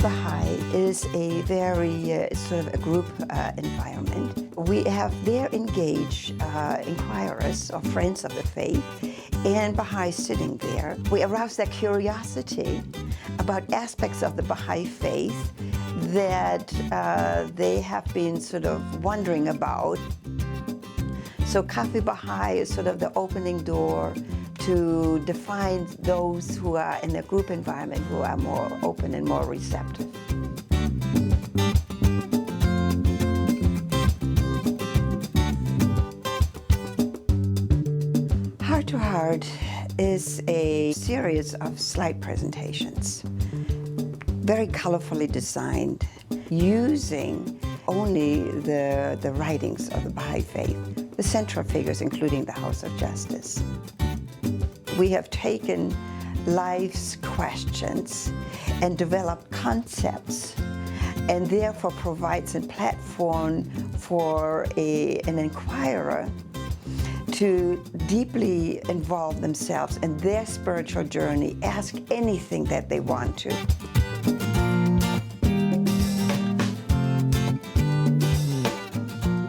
Baha'i is a very sort of a group environment. We have there engaged inquirers or friends of the faith and Baha'i sitting there. We arouse their curiosity about aspects of the Baha'i faith that they have been sort of wondering about. So Cafe Baha'i is sort of the opening door to define those who are in a group environment who are more open and more receptive. Heart to Heart is a series of slide presentations, very colorfully designed, using only the writings of the Baha'i faith, the central figures including the House of Justice. We have taken life's questions and developed concepts, and therefore provides a platform for an inquirer to deeply involve themselves in their spiritual journey, ask anything that they want to.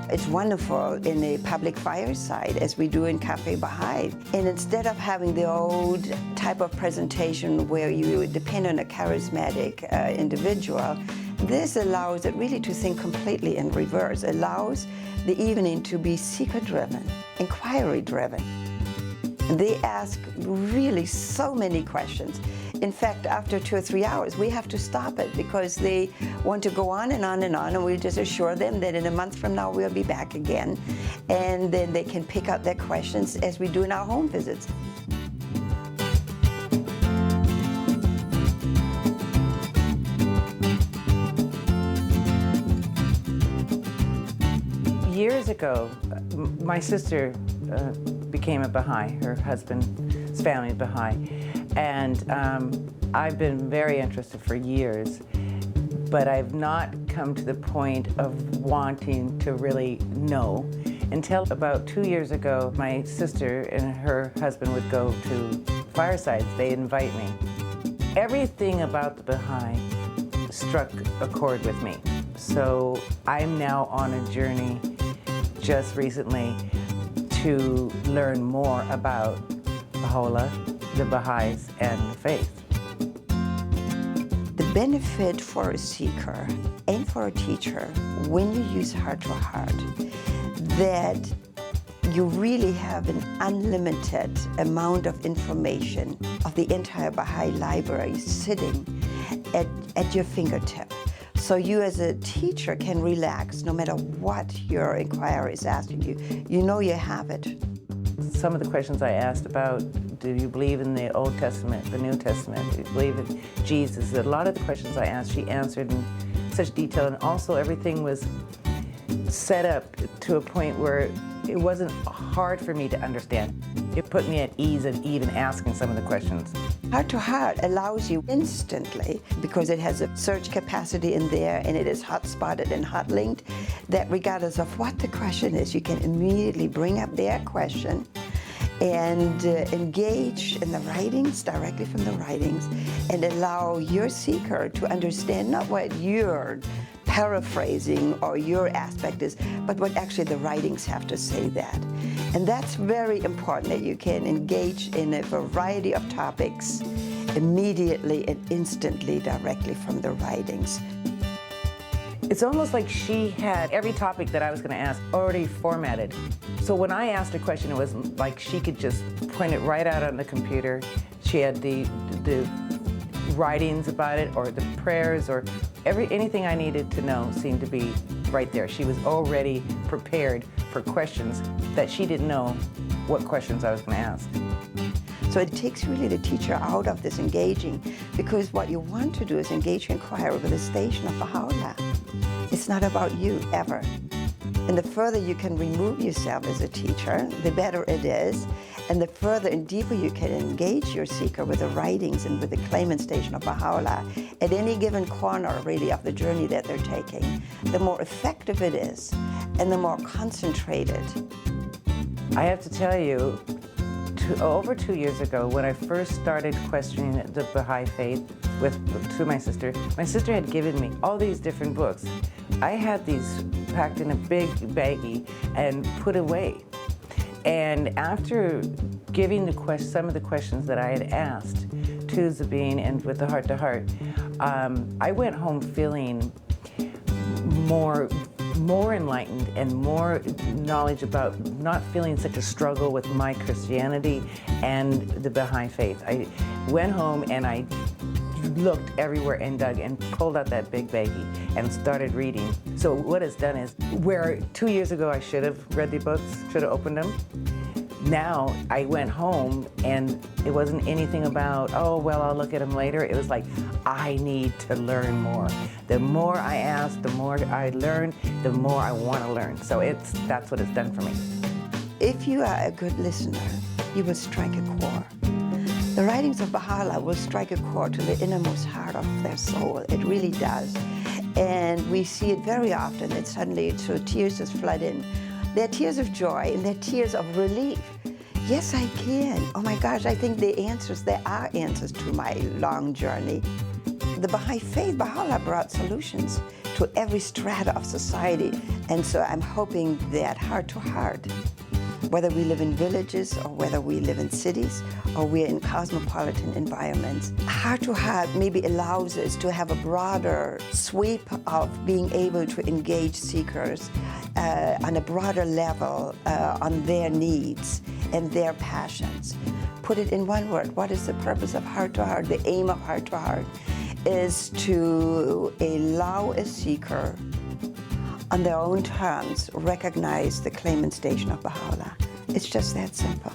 It's wonderful in a public fireside, as we do in Cafe Baha'i. And instead of having the old type of presentation where you depend on a charismatic individual, this allows it really to think completely in reverse, allows the evening to be seeker-driven, inquiry-driven. They ask really so many questions. In fact, after 2 or 3 hours, we have to stop it because they want to go on and on and on, and we just assure them that in a month from now we'll be back again, and then they can pick up their questions as we do in our home visits. Years ago, my sister became a Baha'i. Her husband's family is Baha'i. And I've been very interested for years, but I've not come to the point of wanting to really know until about 2 years ago. My sister and her husband would go to firesides. They'd invite me. Everything about the Baha'i struck a chord with me. So I'm now on a journey just recently to learn more about Baha'u'llah, the Baha'is, and the faith. The benefit for a seeker and for a teacher when you use Heart to Heart, that you really have an unlimited amount of information of the entire Baha'i library sitting at your fingertip. So you as a teacher can relax no matter what your inquirer is asking you. You know you have it. Some of the questions I asked about, do you believe in the Old Testament, the New Testament? Do you believe in Jesus? A lot of the questions I asked, she answered in such detail, and also everything was set up to a point where it wasn't hard for me to understand. It put me at ease in even asking some of the questions. Heart to Heart allows you instantly, because it has a search capacity in there and it is hot-spotted and hot-linked, that regardless of what the question is, you can immediately bring up their question and engage in the writings, directly from the writings, and allow your seeker to understand not what you're paraphrasing or your aspect is, but what actually the writings have to say that. And that's very important, that you can engage in a variety of topics immediately and instantly directly from the writings. It's almost like she had every topic that I was going to ask already formatted. So when I asked a question, it was like she could just point it right out on the computer. She had the writings about it, or the prayers, or anything I needed to know seemed to be right there. She was already prepared for questions that she didn't know what questions I was going to ask. So it takes really the teacher out of this engaging, because what you want to do is engage your inquirer with the station of Baha'u'llah. It's not about you, ever. And the further you can remove yourself as a teacher, the better it is. And the further and deeper you can engage your seeker with the writings and with the claimant station of Baha'u'llah at any given corner, really, of the journey that they're taking, the more effective it is and the more concentrated. I have to tell you, over 2 years ago, when I first started questioning the Baha'i faith, to my sister. My sister had given me all these different books. I had these packed in a big baggie and put away. And after giving some of the questions that I had asked to Sabine and with the Heart to Heart, I went home feeling more enlightened and more knowledge about not feeling such a struggle with my Christianity and the Baha'i faith. I went home and I looked everywhere and dug and pulled out that big baggie and started reading. So what it's done is, where 2 years ago I should have read the books, should have opened them, now I went home and it wasn't anything about, oh, well, I'll look at them later. It was like, I need to learn more. The more I ask, the more I learn, the more I want to learn. So that's what it's done for me. If you are a good listener, you will strike a chord. The writings of Baha'u'llah will strike a chord to the innermost heart of their soul. It really does. And we see it very often that suddenly tears just flood in. They're tears of joy and they're tears of relief. Yes, I can. Oh my gosh, I think there are answers to my long journey. The Baha'i faith, Baha'u'llah brought solutions to every strata of society. And so I'm hoping that heart to heart, whether we live in villages or whether we live in cities or we're in cosmopolitan environments, heart to heart maybe allows us to have a broader sweep of being able to engage seekers on a broader level on their needs and their passions. Put it in one word, what is the purpose of heart to heart? The aim of heart to heart is to allow a seeker on their own terms recognize the claim and station of Baha'u'llah. It's just that simple.